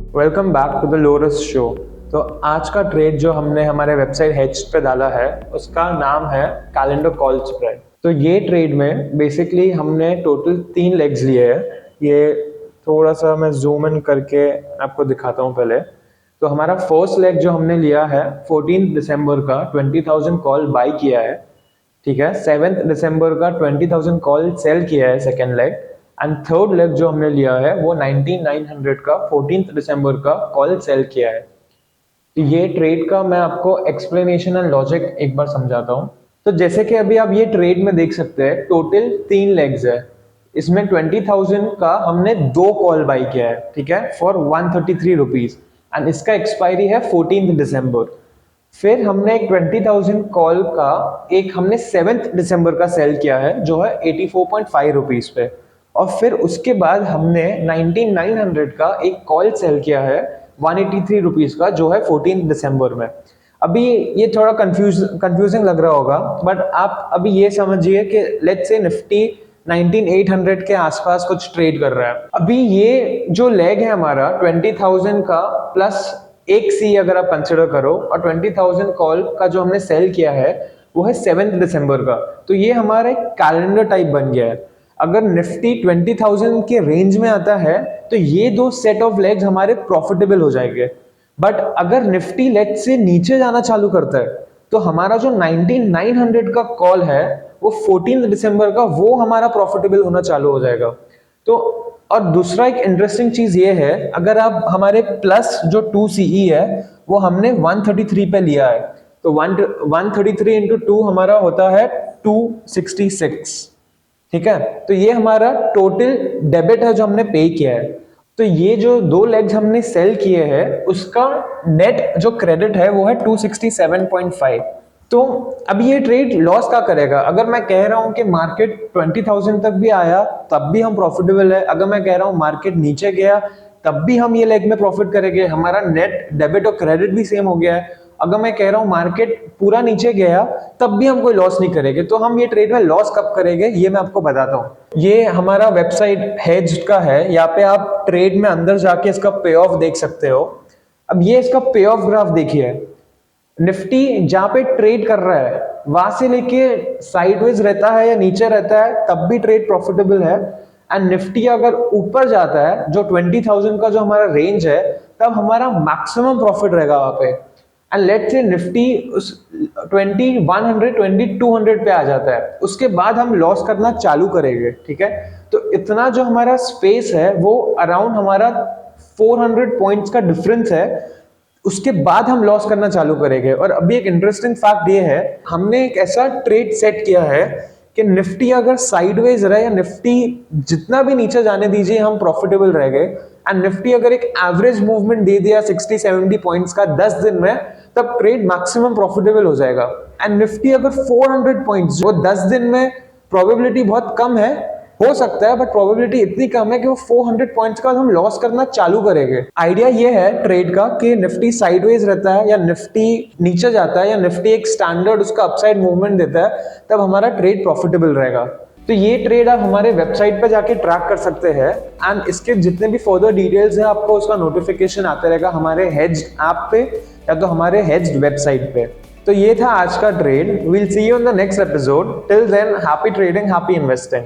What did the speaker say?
Welcome back to the Loras show. तो आज का ट्रेड जो हमने हमारे वेबसाइट हेज पे डाला है उसका नाम है कैलेंडर कॉल स्प्रेड। तो ये ट्रेड में बेसिकली हमने टोटल 3 लेग्स लिए हैं। ये थोड़ा सा मैं जूम इन करके आपको दिखाता हूँ पहले। तो हमारा फर्स्ट लेग जो हमने लिया है 14 दिसंबर का 20,000 कॉल बाई किया है, ठीक है। 7 दिसंबर का 20,000 कॉल सेल किया है second leg. And third leg जो हमने लिया है वो 19,900 का 14 दिसंबर का कॉल सेल किया है। तो ये ट्रेड का मैं आपको एक्सप्लेनेशन एंड लॉजिक एक बार समझाता हूँ। तो जैसे कि अभी आप ये ट्रेड में देख सकते हैं टोटल 3 लेग्स है। इसमें 20,000 का हमने 2 कॉल बाई किया है, ठीक है, फॉर 133 रुपीज। एंड इसका एक्सपायरी है 14 दिसंबर। फिर हमने एक 20,000 कॉल का एक हमने 7 दिसंबर का सेल किया है जो है 84.5 रुपीज पे। और फिर उसके बाद हमने 19,900 का एक कॉल सेल किया है 183 रुपीज का जो है 14 दिसंबर में। अभी ये थोड़ा कंफ्यूजिंग लग रहा होगा, बट आप अभी ये समझिए कि लेट्स से निफ्टी 19,800 के आसपास कुछ ट्रेड कर रहा है। अभी ये जो लेग है हमारा 20,000 का प्लस एक सी अगर आप कंसिडर करो और 20,000 कॉल का जो हमने सेल किया है वो है 7 दिसंबर का। तो ये हमारा एक कैलेंडर टाइप बन गया है। अगर निफ्टी 20,000 के रेंज में आता है तो ये 2 सेट ऑफ लेग्स हमारे प्रॉफिटेबल हो जाएंगे। बट अगर निफ्टी लेग से नीचे जाना चालू करता है तो हमारा जो 19,900 का कॉल है वो 14 दिसंबर का वो हमारा प्रॉफिटेबल होना चालू हो जाएगा। तो और दूसरा एक इंटरेस्टिंग चीज ये है, अगर आप हमारे प्लस जो 2 सीई है वो हमने 133 पे लिया है तो 133 इंटू 2 हमारा होता है 266, ठीक है। तो ये हमारा टोटल डेबिट है जो हमने पे किया है। तो ये जो 2 लेग्स हमने सेल किए हैं उसका नेट जो क्रेडिट है वो है 267.5। तो अब ये ट्रेड लॉस का करेगा। अगर मैं कह रहा हूं कि मार्केट 20,000 तक भी आया तब भी हम प्रॉफिटेबल है, अगर मैं कह रहा हूं मार्केट नीचे गया तब भी हम ये लेग में प्रॉफिट करेंगे, हमारा नेट डेबिट और क्रेडिट भी सेम हो गया है। अगर मैं कह रहा हूं मार्केट पूरा नीचे गया तब भी हम कोई लॉस नहीं करेंगे। तो हम ये ट्रेड में लॉस कब करेंगे ये मैं आपको बताता हूं। ये हमारा वेबसाइट हेज का है, यहाँ पे आप ट्रेड में अंदर जाके इसका पे ऑफ देख सकते हो। अब ये इसका पे ऑफ ग्राफ देखिए, निफ्टी जहां पे ट्रेड कर रहा है वहां से लेके साइडवेज रहता है या नीचे रहता है तब भी ट्रेड प्रॉफिटेबल है। एंड निफ्टी अगर ऊपर जाता है जो 20,000 का जो हमारा रेंज है तब हमारा मैक्सिमम प्रॉफिट रहेगा वहां पे। एंड लेट्स से निफ्टी उस 2100 2200 पे आ जाता है, उसके बाद हम लॉस करना चालू करेंगे, ठीक है। तो इतना जो हमारा स्पेस है वो अराउंड हमारा 400 पॉइंट्स का डिफरेंस है, उसके बाद हम लॉस करना चालू करेंगे। और अभी एक इंटरेस्टिंग फैक्ट ये है, हमने एक ऐसा ट्रेड सेट किया है कि निफ्टी अगर साइडवेज रहे या निफ्टी जितना भी नीचे जाने दीजिए हम प्रॉफिटेबल रह गए। एंड निफ्टी अगर एक एवरेज मूवमेंट दे दिया 60-70 पॉइंट्स का 10 दिन में तब ट्रेड मैक्सिमम प्रॉफिटेबल हो जाएगा। एंड निफ्टी अगर 400 पॉइंट्स वो 10 दिन में, प्रोबेबिलिटी बहुत कम है, हो सकता है बट प्रोबेबिलिटी इतनी कम है कि वो 400 पॉइंट्स का हम लॉस करना चालू करेंगे। आइडिया ये है ट्रेड का कि निफ्टी साइडवेज रहता है या निफ्टी नीचे जाता है या निफ्टी एक स्टैंडर्ड उसका अपसाइड मूवमेंट देता है तब हमारा ट्रेड प्रॉफिटेबल रहेगा। तो ये ट्रेड आप हमारे वेबसाइट पे जाके ट्रैक कर सकते हैं। एंड इसके जितने भी फर्दर डिटेल्स है आपको उसका नोटिफिकेशन आता रहेगा हमारे हेज ऐप पे या तो हमारे हेज वेबसाइट पे। तो ये था आज का trade. We'll see you in the next episode. Till then happy trading, happy investing.